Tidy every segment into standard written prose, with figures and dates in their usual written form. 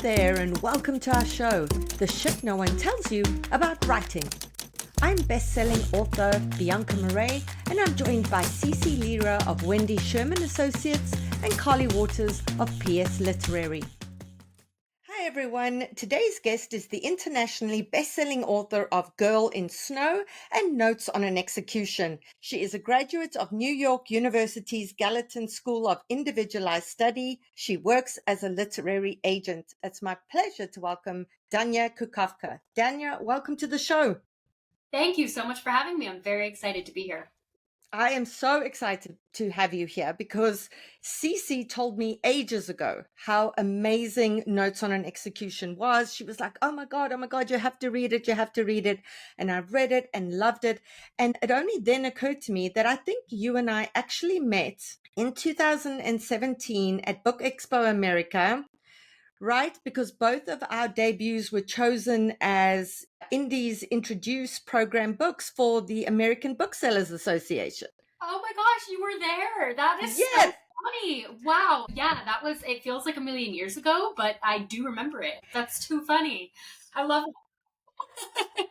there, and welcome to our show, The Shit No One Tells You About Writing. I'm best-selling author Bianca, and I'm joined by Cece Lira of Wendy Sherman Associates and Carly Waters of PS Literary. Hi everyone, today's guest is the internationally best-selling author of Girl in Snow and Notes on an Execution. She is a graduate of New York University's Gallatin School of Individualized Study. She works as a literary agent. It's my pleasure to welcome Danya Kukafka. Danya, welcome to the show. Thank you so much for having me. I'm very excited to be here. I am so excited to have you here because Cece told me ages ago how amazing Notes on an Execution was. She was like, oh my God, you have to read it. You have to read it. And I read it and loved it. And it only then occurred to me that I think you and I actually met in 2017 at Book Expo America. Right, because both of our debuts were chosen as Indies Introduce program books for the American Booksellers Association. Oh my gosh, you were there. That is Yes. so funny. Wow. Yeah, it feels like a million years ago, but I do remember it. That's too funny. I love it.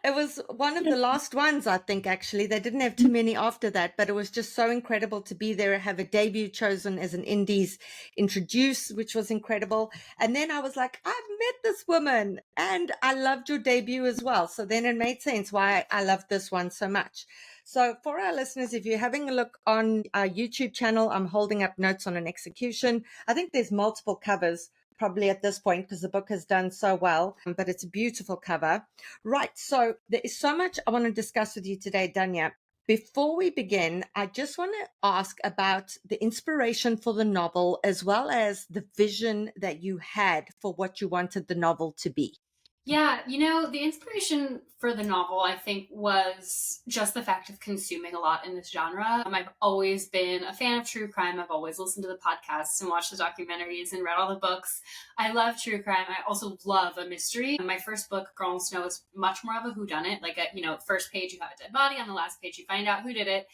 It was one of the last ones, I think, actually. They didn't have too many after that, but it was just so incredible to be there, have a debut chosen as an Indies Introduce, which was incredible. And then I was like, I've met this woman and I loved your debut as well. So then it made sense why I loved this one so much. So for our listeners, if you're having a look on our YouTube channel, I'm holding up Notes on an Execution. I think there's multiple covers probably at this point because the book has done so well, but it's a beautiful cover. Right. So there is so much I want to discuss with you today, Danya. Before we begin, I just want to ask about the inspiration for the novel as well as the vision that you had for what you wanted the novel to be. Yeah, the inspiration for the novel, I think, was just the fact of consuming a lot in this genre. I've always been a fan of true crime. I've always listened to the podcasts and watched the documentaries and read all the books. I love true crime. I also love a mystery. My first book, Girl in Snow, is much more of a whodunit. Like, first page you have a dead body, on the last page you find out who did it.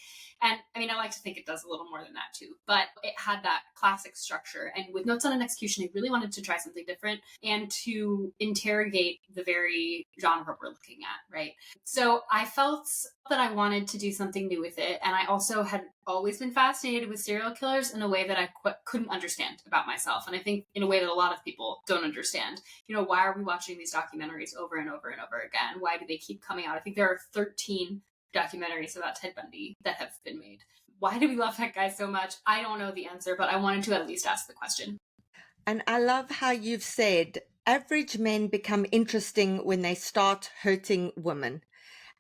And I mean, I like to think it does a little more than that too, but it had that classic structure. And with Notes on an Execution, I really wanted to try something different and to interrogate the very genre we're looking at, right? So I felt that I wanted to do something new with it. And I also had always been fascinated with serial killers in a way that I couldn't understand about myself. And I think in a way that a lot of people don't understand. Why are we watching these documentaries over and over and over again? Why do they keep coming out? I think there are 13 documentaries about Ted Bundy that have been made. Why do we love that guy so much? I don't know the answer, but I wanted to at least ask the question. And I love how you've said average men become interesting when they start hurting women.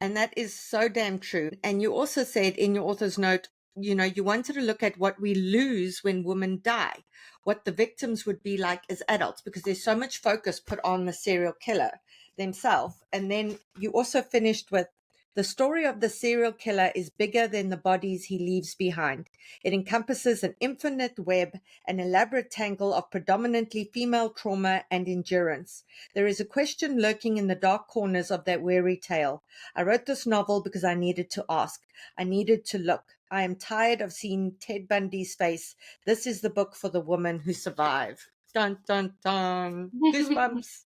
And that is so damn true. And you also said in your author's note, you wanted to look at what we lose when women die, what the victims would be like as adults, because there's so much focus put on the serial killer themselves. And then you also finished with, the story of the serial killer is bigger than the bodies he leaves behind. It encompasses an infinite web, an elaborate tangle of predominantly female trauma and endurance. There is a question lurking in the dark corners of that weary tale. I wrote this novel because I needed to ask. I needed to look. I am tired of seeing Ted Bundy's face. This is the book for the woman who survived. Dun, dun, dun. Goosebumps.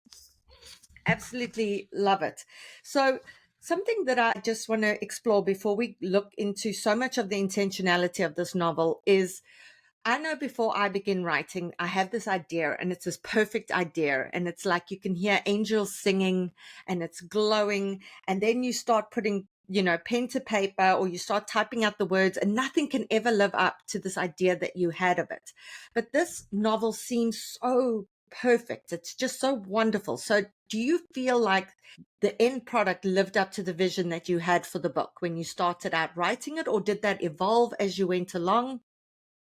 Absolutely love it. So something that I just want to explore before we look into so much of the intentionality of this novel is, I know before I begin writing, I have this idea and it's this perfect idea. And it's like you can hear angels singing and it's glowing. And then you start putting, pen to paper, or you start typing out the words, and nothing can ever live up to this idea that you had of it. But this novel seems so perfect. It's just so wonderful. So do you feel like the end product lived up to the vision that you had for the book when you started out writing it, or did that evolve as you went along?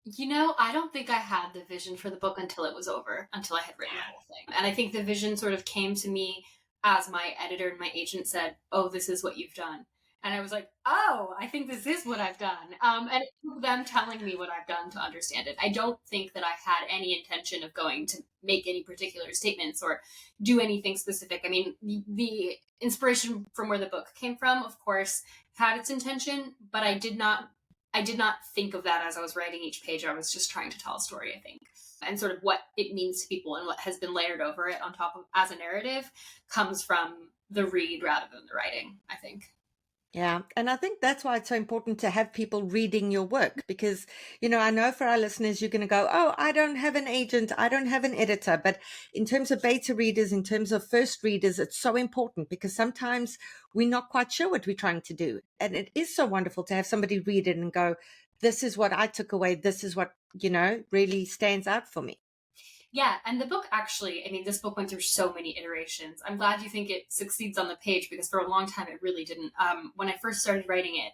I don't think I had the vision for the book until it was over, until I had written the whole thing. And I think the vision sort of came to me as my editor and my agent said, "Oh, this is what you've done." And I was like, "Oh, I think this is what I've done." And it took them telling me what I've done to understand it. I don't think that I had any intention of going to make any particular statements or do anything specific. I mean, the inspiration from where the book came from, of course, had its intention, but I did not think of that as I was writing each page. I was just trying to tell a story, I think. and sort of what it means to people and what has been layered over it on top of as a narrative comes from the read rather than the writing, I think. Yeah. And I think that's why it's so important to have people reading your work because, I know for our listeners, you're going to go, oh, I don't have an agent. I don't have an editor. But in terms of beta readers, in terms of first readers, it's so important because sometimes we're not quite sure what we're trying to do. And it is so wonderful to have somebody read it and go, this is what I took away. This is what, really stands out for me. Yeah, and the book actually, I mean, this book went through so many iterations. I'm glad you think it succeeds on the page because for a long time it really didn't. When I first started writing it,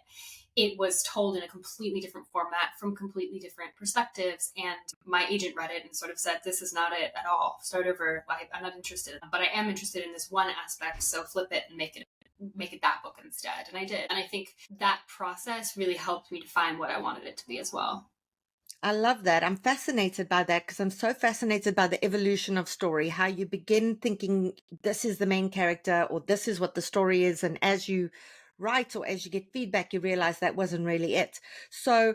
it was told in a completely different format from completely different perspectives. And my agent read it and sort of said, this is not it at all. Start over. I'm not interested. But I am interested in this one aspect. So flip it and make it that book instead. And I did. And I think that process really helped me define what I wanted it to be as well. I love that. I'm fascinated by that because I'm so fascinated by the evolution of story, how you begin thinking this is the main character or this is what the story is. And as you write or as you get feedback, you realize that wasn't really it. So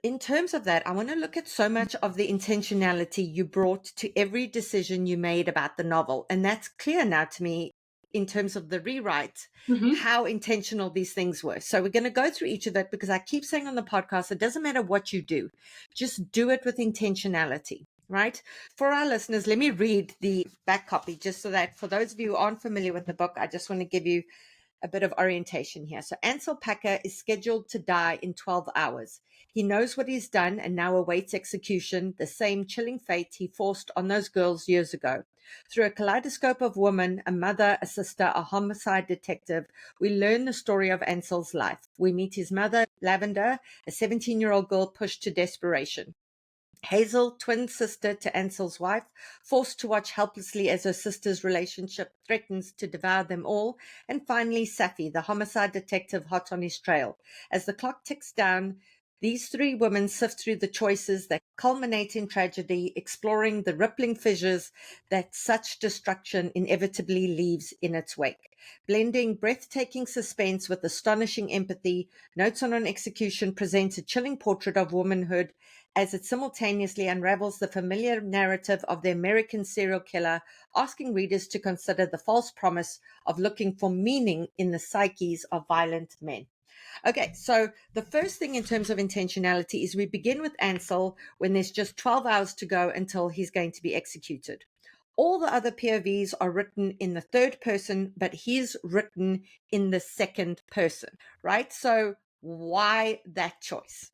in terms of that, I want to look at so much of the intentionality you brought to every decision you made about the novel. And that's clear now to me in terms of the rewrite, Mm-hmm. how intentional these things were. So we're going to go through each of that because I keep saying on the podcast, it doesn't matter what you do, just do it with intentionality. Right. For our listeners, let me read the back copy just so that for those of you who aren't familiar with the book, I just want to give you a bit of orientation here. So Ansel Packer is scheduled to die in 12 hours. He knows what he's done and now awaits execution, the same chilling fate he forced on those girls years ago. Through a kaleidoscope of woman, a mother, a sister, a homicide detective, we learn the story of Ansel's life. We meet his mother, Lavender, a 17-year-old girl pushed to desperation. Hazel, twin sister to Ansel's wife, forced to watch helplessly as her sister's relationship threatens to devour them all. And finally, Safi, the homicide detective hot on his trail. As the clock ticks down, these three women sift through the choices that culminate in tragedy, exploring the rippling fissures that such destruction inevitably leaves in its wake. Blending breathtaking suspense with astonishing empathy, Notes on an Execution presents a chilling portrait of womanhood as it simultaneously unravels the familiar narrative of the American serial killer, asking readers to consider the false promise of looking for meaning in the psyches of violent men. Okay, so the first thing in terms of intentionality is we begin with Ansel when there's just 12 hours to go until he's going to be executed. All the other POVs are written in the third person, but he's written in the second person, right? So why that choice?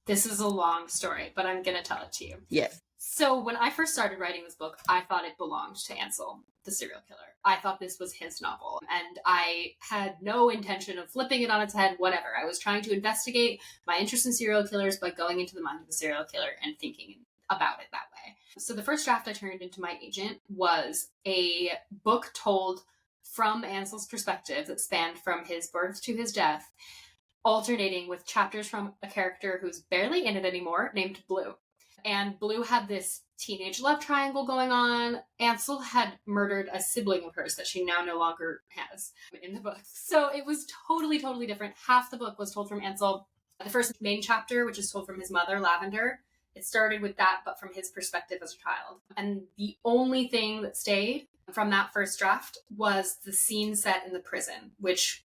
This is a long story, but I'm going to tell it to you. Yes. So when I first started writing this book, I thought it belonged to Ansel, the serial killer. I thought this was his novel, and I had no intention of flipping it on its head, whatever. I was trying to investigate my interest in serial killers by going into the mind of the serial killer and thinking about it that way. So the first draft I turned into my agent was a book told from Ansel's perspective that spanned from his birth to his death, alternating with chapters from a character who's barely in it anymore, named Blue. And Blue had this teenage love triangle going on. Ansel had murdered a sibling of hers that she now no longer has in the book. So it was totally, totally different. Half the book was told from Ansel. The first main chapter, which is told from his mother, Lavender, it started with that, but from his perspective as a child. And the only thing that stayed from that first draft was the scene set in the prison, which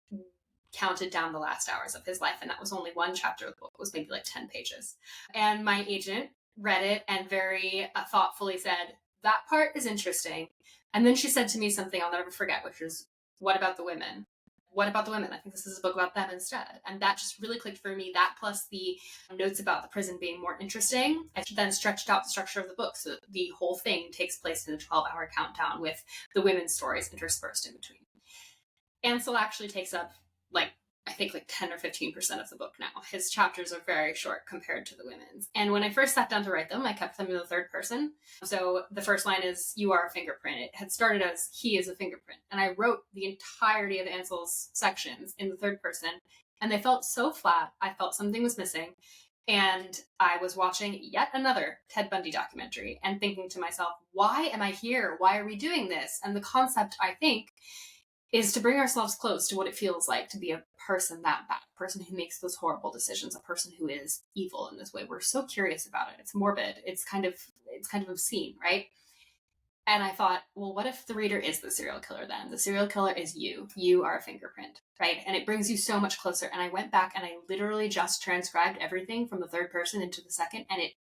counted down the last hours of his life. And that was only one chapter of the book. It was maybe like 10 pages. And my agent read it and very thoughtfully said, that part is interesting. And then she said to me something I'll never forget, which is, what about the women? What about the women? I think this is a book about them instead. And that just really clicked for me. That plus the notes about the prison being more interesting. I then stretched out the structure of the book so that the whole thing takes place in a 12-hour countdown with the women's stories interspersed in between. Ansel actually takes up I think 10 or 15% of the book now. His chapters are very short compared to the women's. And when I first sat down to write them, I kept them in the third person. So the first line is, you are a fingerprint. It had started as, he is a fingerprint. And I wrote the entirety of Ansel's sections in the third person. And they felt so flat. I felt something was missing. And I was watching yet another Ted Bundy documentary and thinking to myself, why am I here? Why are we doing this? And the concept, I think, is to bring ourselves close to what it feels like to be a person that bad, a person who makes those horrible decisions, a person who is evil in this way. We're so curious about it. It's morbid. It's kind of obscene, right? And I thought, well, what if the reader is the serial killer then? The serial killer is you. You are a fingerprint, right? And it brings you so much closer. And I went back and I literally just transcribed everything from the third person into the second, and it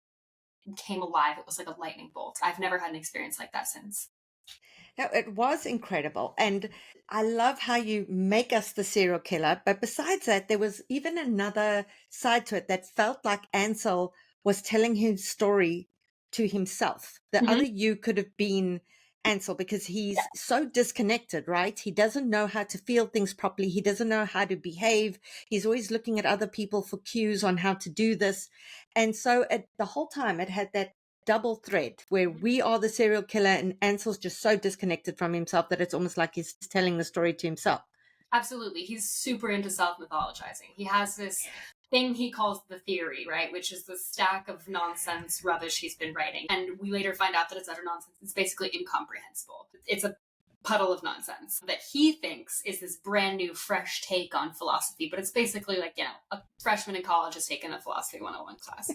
came alive. It was like a lightning bolt. I've never had an experience like that since. No, it was incredible. And I love how you make us the serial killer. But besides that, there was even another side to it that felt like Ansel was telling his story to himself. The other Mm-hmm. you could have been Ansel because he's so disconnected, right? He doesn't know how to feel things properly. He doesn't know how to behave. He's always looking at other people for cues on how to do this. And so the whole time it had that double thread where we are the serial killer and Ansel's just so disconnected from himself that it's almost like he's telling the story to himself. Absolutely. He's super into self mythologizing. He has this thing he calls the theory, right? Which is the stack of nonsense rubbish he's been writing. And we later find out that it's utter nonsense. It's basically incomprehensible. It's a puddle of nonsense that he thinks is this brand new, fresh take on philosophy. But it's basically like, a freshman in college has taken a philosophy 101 class.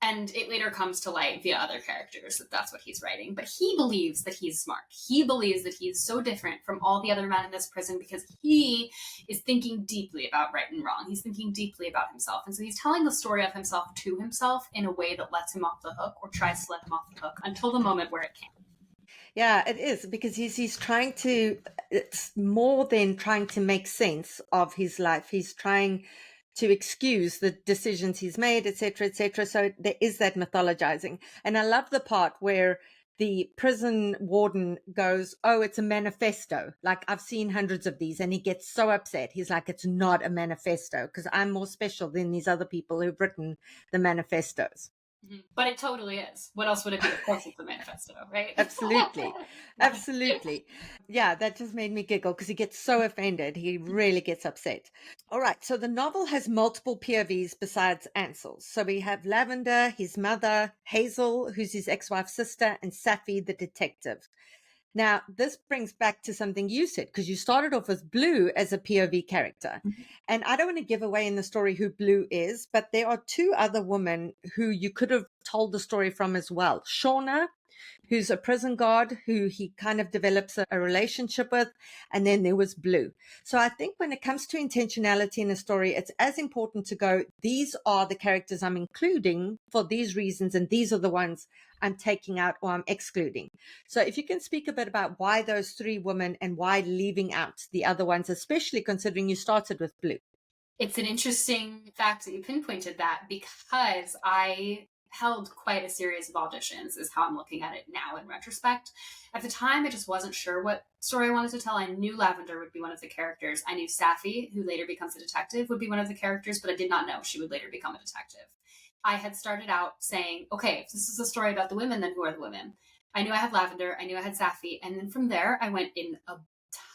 And it later comes to light via other characters that that's what he's writing. But he believes that he's smart. He believes that he's so different from all the other men in this prison because he is thinking deeply about right and wrong. He's thinking deeply about himself. And so he's telling the story of himself to himself in a way that lets him off the hook or tries to let him off the hook until the moment where it can. Yeah, it is because he's trying to, it's more than trying to make sense of his life. He's trying to excuse the decisions he's made, etc., etc. So there is that mythologizing. And I love the part where the prison warden goes, "Oh, it's a manifesto. Like I've seen hundreds of these." And he gets so upset. He's like, "It's not a manifesto because I'm more special than these other people who've written the manifestos." Mm-hmm. But it totally is. What else would it be? Of course, it's a manifesto, right? Absolutely. Absolutely. Yeah, that just made me giggle because he gets so offended. He really gets upset. All right. So the novel has multiple POVs besides Ansel's. So we have Lavender, his mother, Hazel, who's his ex-wife's sister, and Safi, the detective. Now, this brings back to something you said, because you started off with Blue as a POV character. And I don't want to give away in the story who Blue is, but there are two other women who you could have told the story from as well. Shauna, who's a prison guard who he kind of develops a relationship with. And then there was Blue. So I think when it comes to intentionality in a story, it's as important to go, these are the characters I'm including for these reasons, and these are the ones I'm taking out or I'm excluding. So if you can speak a bit about why those three women and why leaving out the other ones, especially considering you started with Blue. It's an interesting fact that you pinpointed that because I held quite a series of auditions, is how I'm looking at it now in retrospect. At the time, I just wasn't sure what story I wanted to tell. I knew Lavender would be one of the characters. I knew Safi, who later becomes a detective, would be one of the characters, but I did not know she would later become a detective. I had started out saying, okay, if this is a story about the women, then who are the women? I knew I had Lavender, I knew I had Safi, and then from there, I went in a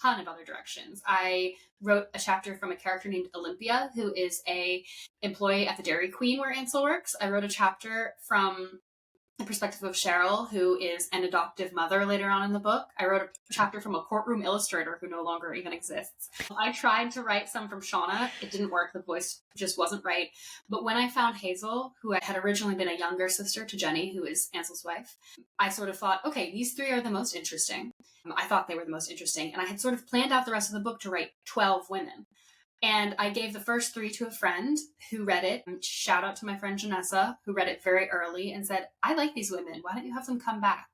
ton of other directions. I wrote a chapter from a character named Olympia, who is a employee at the Dairy Queen where Ansel works. I wrote a chapter from the perspective of Cheryl, who is an adoptive mother later on in the book. I wrote a chapter from a courtroom illustrator who no longer even exists. I tried to write some from Shauna. It didn't work. The voice just wasn't right. But when I found Hazel, who had originally been a younger sister to Jenny, who is Ansel's wife, I sort of thought, okay, these three are the most interesting. I thought they were the most interesting. And I had sort of planned out the rest of the book to write 12 women. And I gave the first three to a friend who read it. Shout out to my friend Janessa, who read it very early and said, I like these women. Why don't you have them come back?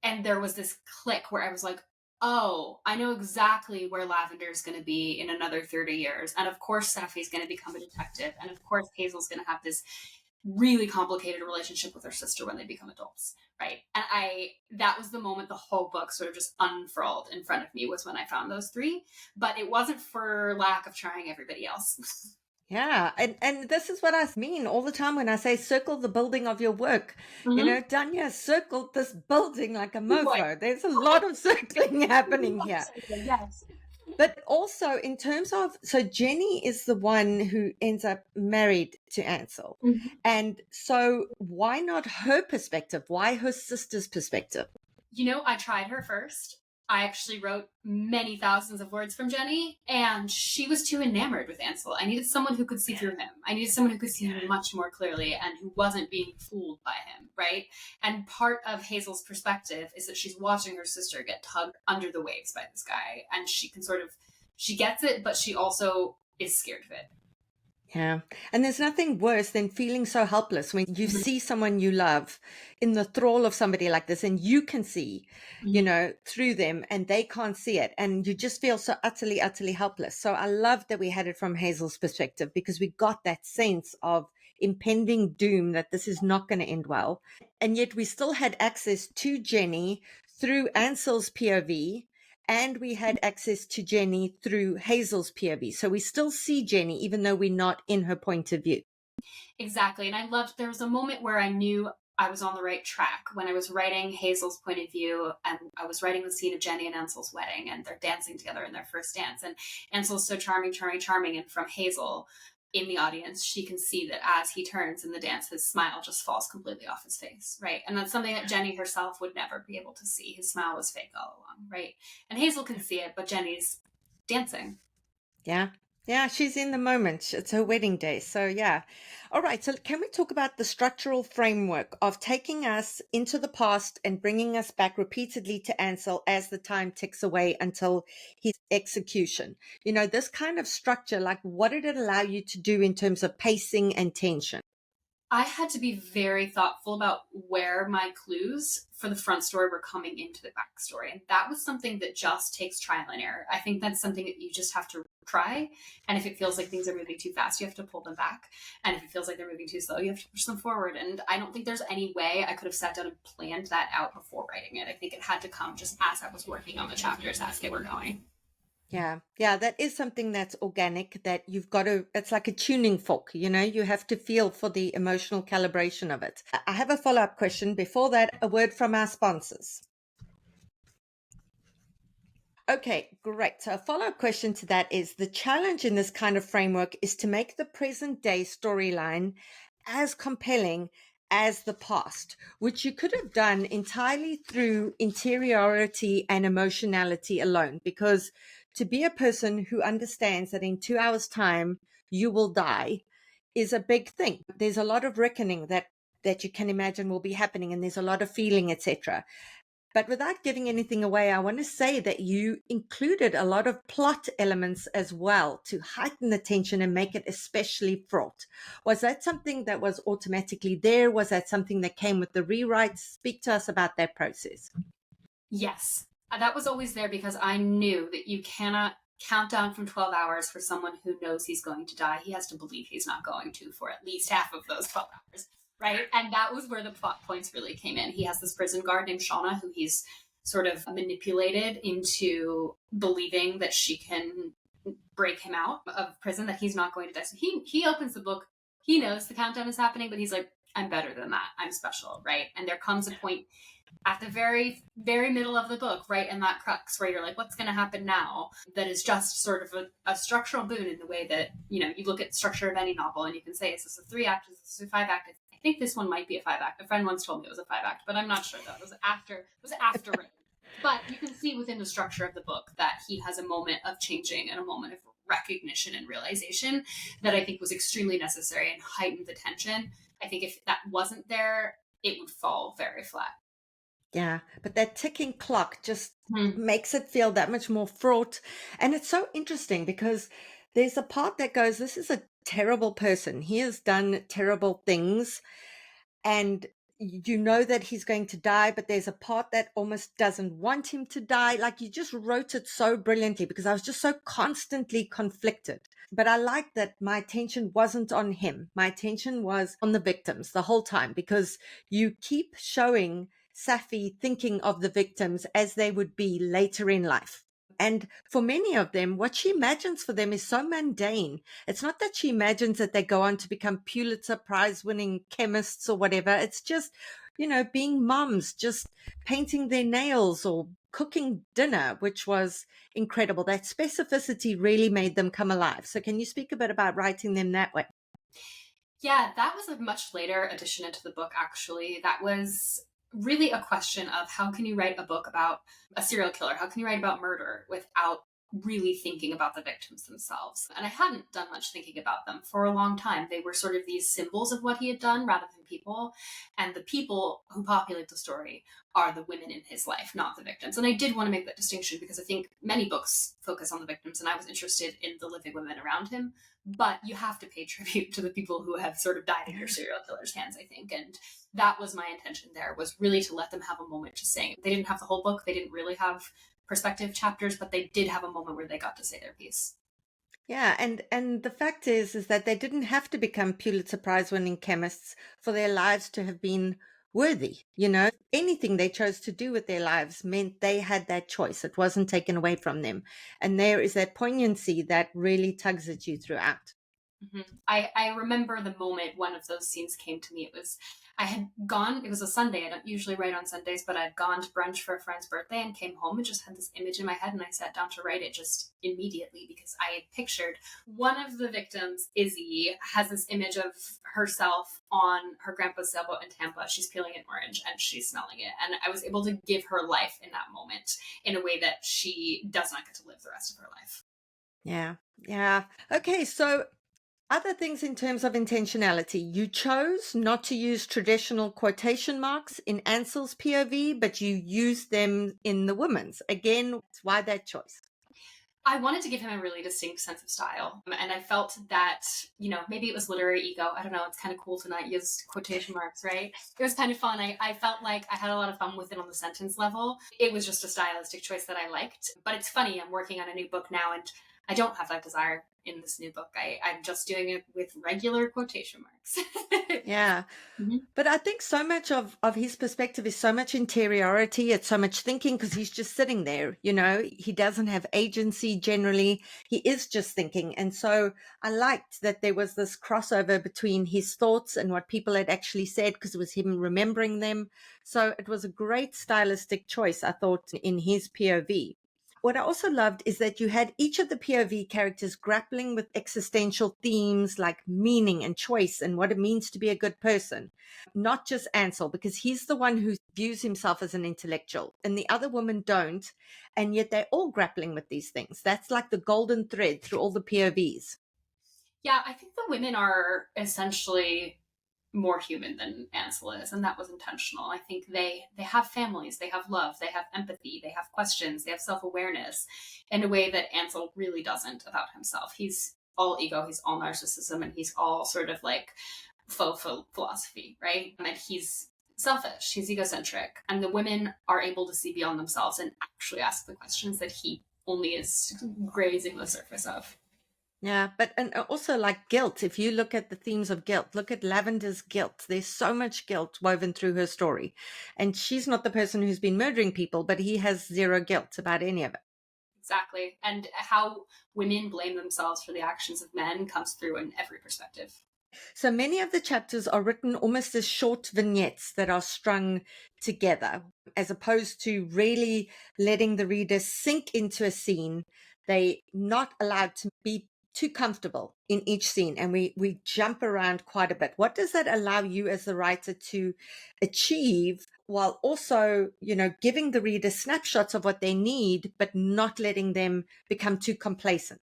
And there was this click where I was like, oh, I know exactly where Lavender is going to be in another 30 years. And of course, Safi's going to become a detective. And of course, Hazel's going to have this really complicated relationship with her sister when they become adults, right? And that was the moment the whole book sort of just unfurled in front of me, was when I found those three. But it wasn't for lack of trying everybody else. Yeah, and this is what I mean all the time when I say circle the building of your work. You Mm-hmm. know, Danya circled this building like a Boy. mofo. There's a lot of circling happening here. Yes. But also in terms of, so Jenny is the one who ends up married to Ansel. Mm-hmm. And so why not her perspective? Why her sister's perspective? I tried her first. I actually wrote many thousands of words from Jenny, and she was too enamored with Ansel. I needed someone who could see through him. I needed someone who could see him much more clearly and who wasn't being fooled by him, right? And part of Hazel's perspective is that she's watching her sister get tugged under the waves by this guy, and she can sort of, she gets it, but she also is scared of it. Yeah. And there's nothing worse than feeling so helpless when you see someone you love in the thrall of somebody like this, and you can see, through them, and they can't see it. And you just feel so utterly, utterly helpless. So I love that we had it from Hazel's perspective, because we got that sense of impending doom, that this is not going to end well. And yet we still had access to Jenny through Ansel's POV, and we had access to Jenny through Hazel's POV. So we still see Jenny, even though we're not in her point of view. Exactly. And I loved, there was a moment where I knew I was on the right track when I was writing Hazel's point of view, and I was writing the scene of Jenny and Ansel's wedding, and they're dancing together in their first dance. And Ansel's so charming, charming, charming. And from Hazel in the audience, she can see that as he turns in the dance, his smile just falls completely off his face, right? And that's something that Jenny herself would never be able to see. His smile was fake all along, right? And Hazel can see it, but Jenny's dancing. Yeah. Yeah, she's in the moment. It's her wedding day. So, yeah. All right. So, can we talk about the structural framework of taking us into the past and bringing us back repeatedly to Ansel as the time ticks away until his execution? This kind of structure, like, what did it allow you to do in terms of pacing and tension? I had to be very thoughtful about where my clues for the front story were coming into the backstory. And that was something that just takes trial and error. I think that's something that you just have to try. And if it feels like things are moving too fast, you have to pull them back. And if it feels like they're moving too slow, you have to push them forward. And I don't think there's any way I could have sat down and planned that out before writing it. I think it had to come just as I was working on the chapters as they were going. Yeah. Yeah. That is something that's organic, that you've got to, it's like a tuning fork, you have to feel for the emotional calibration of it. I have a follow up question. Before that, a word from our sponsors. Okay, great. So a follow up question to that is, the challenge in this kind of framework is to make the present day storyline as compelling as the past, which you could have done entirely through interiority and emotionality alone. Because to be a person who understands that in 2 hours' time you will die is a big thing. There's a lot of reckoning that you can imagine will be happening, and there's a lot of feeling, etc. But without giving anything away, I want to say that you included a lot of plot elements as well to heighten the tension and make it especially fraught. Was that something that was automatically there? Was that something that came with the rewrites? Speak to us about that process. Yes, that was always there because I knew that you cannot count down from 12 hours for someone who knows he's going to die. He has to believe he's not going to for at least half of those 12 hours, right? And that was where the plot points really came in. He has this prison guard named Shauna who he's sort of manipulated into believing that she can break him out of prison, that he's not going to die. So he opens the book. He knows the countdown is happening, but he's like, I'm better than that. I'm special, right? And there comes a point at the very, very middle of the book, right in that crux where you're like, what's going to happen now? That is just sort of a structural boon in the way that, you look at the structure of any novel and you can say, is this a 3-act? Is this a 5-act? I think this one might be a 5-act. A friend once told me it was a 5-act, but I'm not sure though. It was after written. But you can see within the structure of the book that he has a moment of changing and a moment of recognition and realization that I think was extremely necessary and heightened the tension. I think if that wasn't there, it would fall very flat. Yeah, but that ticking clock just makes it feel that much more fraught. And it's so interesting because there's a part that goes, this is a terrible person. He has done terrible things, and you know that he's going to die, but there's a part that almost doesn't want him to die. Like, you just wrote it so brilliantly, because I was just so constantly conflicted. But I like that my attention wasn't on him. My attention was on the victims the whole time, because you keep showing Safi thinking of the victims as they would be later in life. And for many of them, what she imagines for them is so mundane. It's not that she imagines that they go on to become Pulitzer Prize winning chemists or whatever. It's just, being moms, just painting their nails or cooking dinner, which was incredible. That specificity really made them come alive. So can you speak a bit about writing them that way? Yeah, that was a much later addition into the book, actually. That was really a question of how can you write a book about a serial killer? How can you write about murder without really thinking about the victims themselves? And I hadn't done much thinking about them for a long time. They were sort of these symbols of what he had done rather than people. And the people who populate the story are the women in his life, not the victims. And I did want to make that distinction because I think many books focus on the victims, and I was interested in the living women around him. But you have to pay tribute to the people who have sort of died in your serial killer's hands, I think. And that was my intention there, was really to let them have a moment to sing. They didn't have the whole book. They didn't really have perspective chapters, but they did have a moment where they got to say their piece. Yeah, and the fact is that they didn't have to become Pulitzer Prize winning chemists for their lives to have been worthy. Anything they chose to do with their lives meant they had that choice. It wasn't taken away from them. And there is that poignancy that really tugs at you throughout. I remember the moment one of those scenes came to me. I had gone, it was a Sunday. I don't usually write on Sundays, but I'd gone to brunch for a friend's birthday and came home and just had this image in my head. And I sat down to write it just immediately because I had pictured one of the victims, Izzy, has this image of herself on her grandpa's sailboat in Tampa. She's peeling an orange and she's smelling it. And I was able to give her life in that moment in a way that she does not get to live the rest of her life. Yeah. Yeah. Okay. So other things in terms of intentionality, you chose not to use traditional quotation marks in Ansel's POV, but you used them in the woman's. Again, why that choice? I wanted to give him a really distinct sense of style. And I felt that, maybe it was literary ego. I don't know. It's kind of cool to not use quotation marks, right? It was kind of fun. I felt like I had a lot of fun with it on the sentence level. It was just a stylistic choice that I liked. But it's funny, I'm working on a new book now and I don't have that desire in this new book. I'm just doing it with regular quotation marks. Yeah. Mhm. But I think so much of his perspective is so much interiority. It's so much thinking because he's just sitting there, he doesn't have agency generally. He is just thinking. And so I liked that there was this crossover between his thoughts and what people had actually said because it was him remembering them. So it was a great stylistic choice, I thought, in his POV. What I also loved is that you had each of the POV characters grappling with existential themes like meaning and choice and what it means to be a good person. Not just Ansel, because he's the one who views himself as an intellectual, and the other women don't. And yet they're all grappling with these things. That's like the golden thread through all the POVs. Yeah, I think the women are essentially more human than Ansel is, and that was intentional. I think they have families, they have love, they have empathy, they have questions, they have self awareness in a way that Ansel really doesn't about himself. He's all ego, he's all narcissism, and he's all sort of like faux philosophy, right? And he's selfish, he's egocentric, and the women are able to see beyond themselves and actually ask the questions that he only is grazing the surface of. Yeah, but and also like guilt. If you look at the themes of guilt, look at Lavender's guilt. There's so much guilt woven through her story. And she's not the person who's been murdering people, but he has zero guilt about any of it. Exactly. And how women blame themselves for the actions of men comes through in every perspective. So many of the chapters are written almost as short vignettes that are strung together, as opposed to really letting the reader sink into a scene. They not allowed to be too comfortable in each scene, and we jump around quite a bit. What does that allow you as the writer to achieve while also, giving the reader snapshots of what they need, but not letting them become too complacent?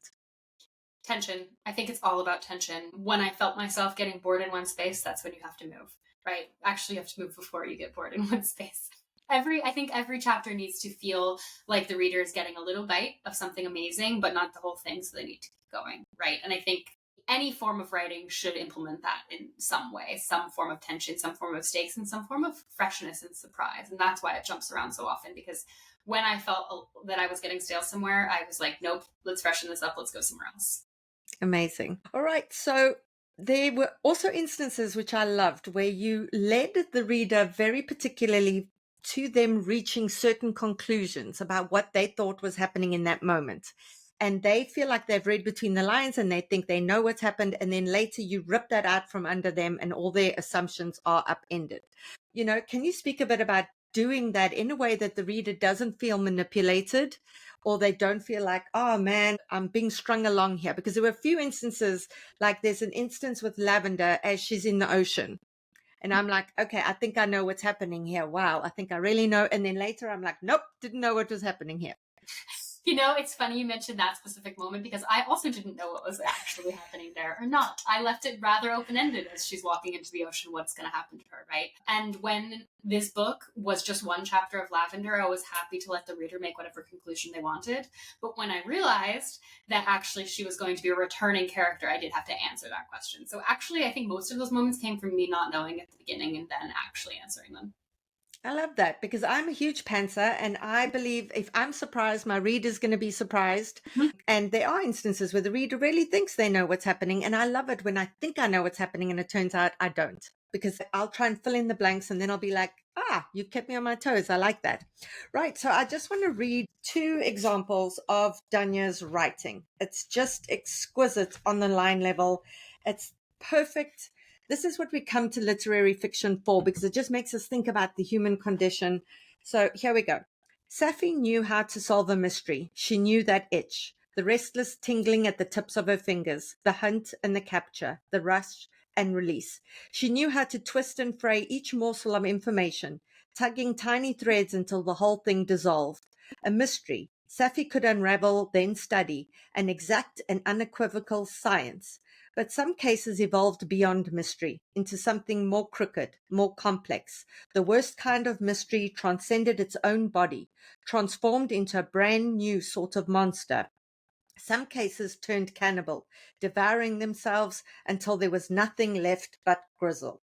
Tension. I think it's all about tension. When I felt myself getting bored in one space, that's when you have to move, right? Actually, you have to move before you get bored in one space. I think every chapter needs to feel like the reader is getting a little bite of something amazing, but not the whole thing, so they need to keep going, right? And I think any form of writing should implement that in some way, some form of tension, some form of stakes, and some form of freshness and surprise. And that's why it jumps around so often, because when I felt that I was getting stale somewhere, I was like, nope, let's freshen this up, let's go somewhere else. Amazing. All right. So there were also instances which I loved where you led the reader very particularly to them reaching certain conclusions about what they thought was happening in that moment. And they feel like they've read between the lines and they think they know what's happened. And then later you rip that out from under them and all their assumptions are upended. Can you speak a bit about doing that in a way that the reader doesn't feel manipulated or they don't feel like, oh man, I'm being strung along here? Because there were a few instances, like there's an instance with Lavender as she's in the ocean And I'm like, okay, I think I know what's happening here. Wow, I think I really know. And then later I'm like, nope, didn't know what was happening here. You know, it's funny you mentioned that specific moment because I also didn't know what was actually happening there or not. I left it rather open ended as she's walking into the ocean, what's going to happen to her, right? And when this book was just one chapter of Lavender, I was happy to let the reader make whatever conclusion they wanted. But when I realized that actually she was going to be a returning character, I did have to answer that question. So actually, I think most of those moments came from me not knowing at the beginning and then actually answering them. I love that because I'm a huge pantser and I believe if I'm surprised, my reader's going to be surprised. Mhm. And there are instances where the reader really thinks they know what's happening. And I love it when I think I know what's happening and it turns out I don't, because I'll try and fill in the blanks and then I'll be like, you kept me on my toes. I like that. Right. So I just want to read two examples of Danya's writing. It's just exquisite on the line level. It's perfect. This is what we come to literary fiction for, because it just makes us think about the human condition. So here we go. Safi knew how to solve a mystery. She knew that itch, the restless tingling at the tips of her fingers, the hunt and the capture, the rush and release. She knew how to twist and fray each morsel of information, tugging tiny threads until the whole thing dissolved. A mystery Safi could unravel, then study, an exact and unequivocal science. But some cases evolved beyond mystery into something more crooked, more complex. The worst kind of mystery transcended its own body, transformed into a brand new sort of monster. Some cases turned cannibal, devouring themselves until there was nothing left but grizzle.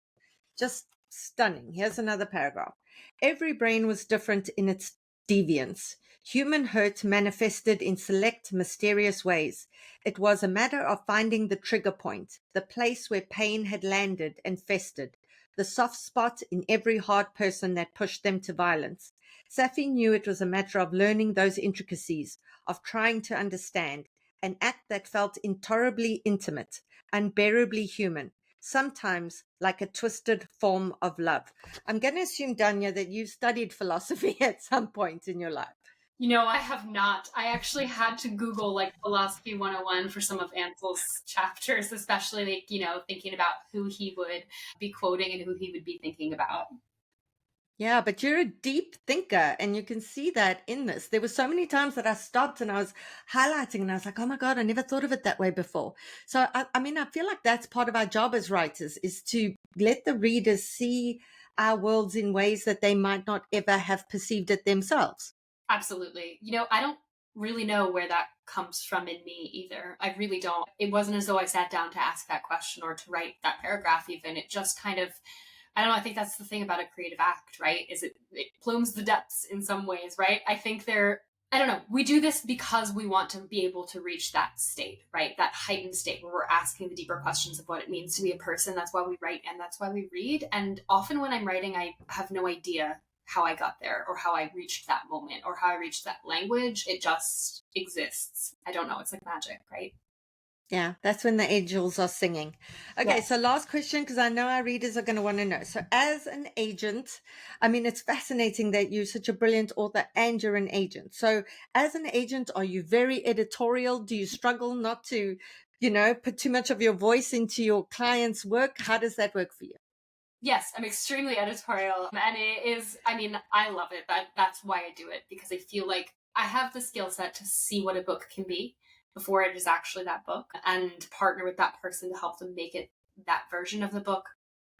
Just stunning. Here's another paragraph. Every brain was different in its deviance. Human hurt manifested in select, mysterious ways. It was a matter of finding the trigger point, the place where pain had landed and festered, the soft spot in every hard person that pushed them to violence. Safi knew it was a matter of learning those intricacies, of trying to understand, an act that felt intolerably intimate, unbearably human, sometimes like a twisted form of love. I'm going to assume, Danya, that you've studied philosophy at some point in your life. You know, I have not. I actually had to Google like Philosophy 101 for some of Ansel's chapters, especially like, you know, thinking about who he would be quoting and who he would be thinking about. Yeah, but you're a deep thinker, and you can see that in this. There were so many times that I stopped and I was highlighting, and I was like, oh my God, I never thought of it that way before. So, I mean, I feel like that's part of our job as writers, is to let the readers see our worlds in ways that they might not ever have perceived it themselves. Absolutely. You know, I don't really know where that comes from in me either. I really don't. It wasn't as though I sat down to ask that question or to write that paragraph even. It just kind of, I don't know, I think that's the thing about a creative act, right? Is it plumbs the depths in some ways, right? I think I don't know, we do this because we want to be able to reach that state, right? That heightened state where we're asking the deeper questions of what it means to be a person. That's why we write and that's why we read. And often when I'm writing, I have no idea how I got there or how I reached that moment or how I reached that language. It just exists. I don't know. It's like magic, right? Yeah, that's when the angels are singing. Okay, Yes. so last question, because I know our readers are going to want to know. So, as an agent, I mean, it's fascinating that you're such a brilliant author and you're an agent. So, as an agent, are you very editorial? Do you struggle not to, put too much of your voice into your client's work? How does that work for you? Yes, I'm extremely editorial. And it is, I mean, I love it. That's why I do it because I feel like I have the skill set to see what a book can be before it is actually that book and partner with that person to help them make it that version of the book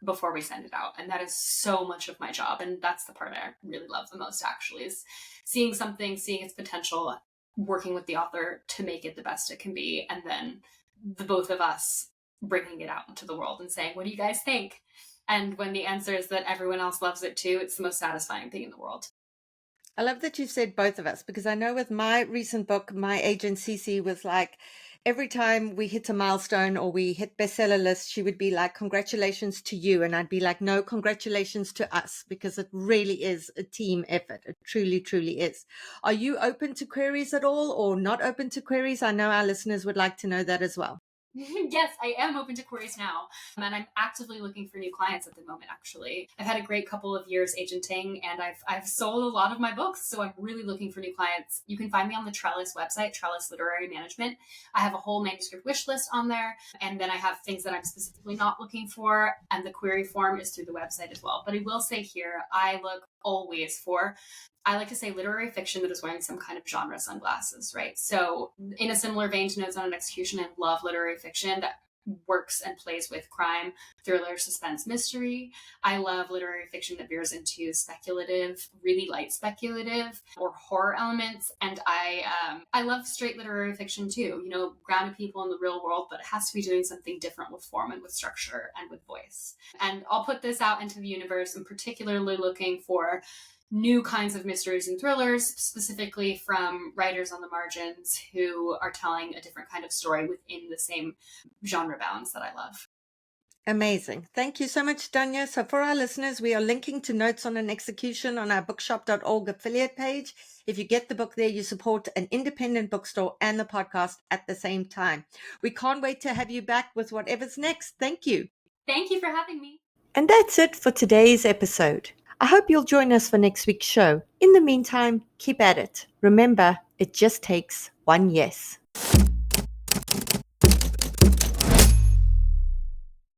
before we send it out. And that is so much of my job. And that's the part I really love the most, actually, is seeing something, seeing its potential, working with the author to make it the best it can be. And then the both of us bringing it out into the world and saying, what do you guys think? And when the answer is that everyone else loves it too, it's the most satisfying thing in the world. I love that you said both of us, because I know with my recent book, my agent Cece was like, every time we hit a milestone or we hit bestseller list, she would be like, congratulations to you. And I'd be like, no, congratulations to us, because it really is a team effort. It truly, truly is. Are you open to queries at all or not open to queries? I know our listeners would like to know that as well. Yes, I am open to queries now. And I'm actively looking for new clients at the moment, actually. I've had a great couple of years agenting and I've sold a lot of my books. So I'm really looking for new clients. You can find me on the Trellis website, Trellis Literary Management. I have a whole manuscript wish list on there. And then I have things that I'm specifically not looking for. And the query form is through the website as well. But I will say here, I look always for, I like to say, literary fiction that is wearing some kind of genre sunglasses, right? So, in a similar vein to Notes on an Execution, I love literary fiction that works and plays with crime, thriller, suspense, mystery. I love literary fiction that veers into speculative, really light speculative, or horror elements. And I love straight literary fiction too. You know, grounded people in the real world, but it has to be doing something different with form and with structure and with voice. And I'll put this out into the universe. I'm particularly looking for new kinds of mysteries and thrillers, specifically from writers on the margins who are telling a different kind of story within the same genre bounds that I love. Amazing. Thank you so much, Danya. So for our listeners, we are linking to Notes on an Execution on our bookshop.org affiliate page. If you get the book there, you support an independent bookstore and the podcast at the same time. We can't wait to have you back with whatever's next. Thank you. Thank you for having me. And that's it for today's episode. I hope you'll join us for next week's show. In the meantime, keep at it. Remember, it just takes one yes.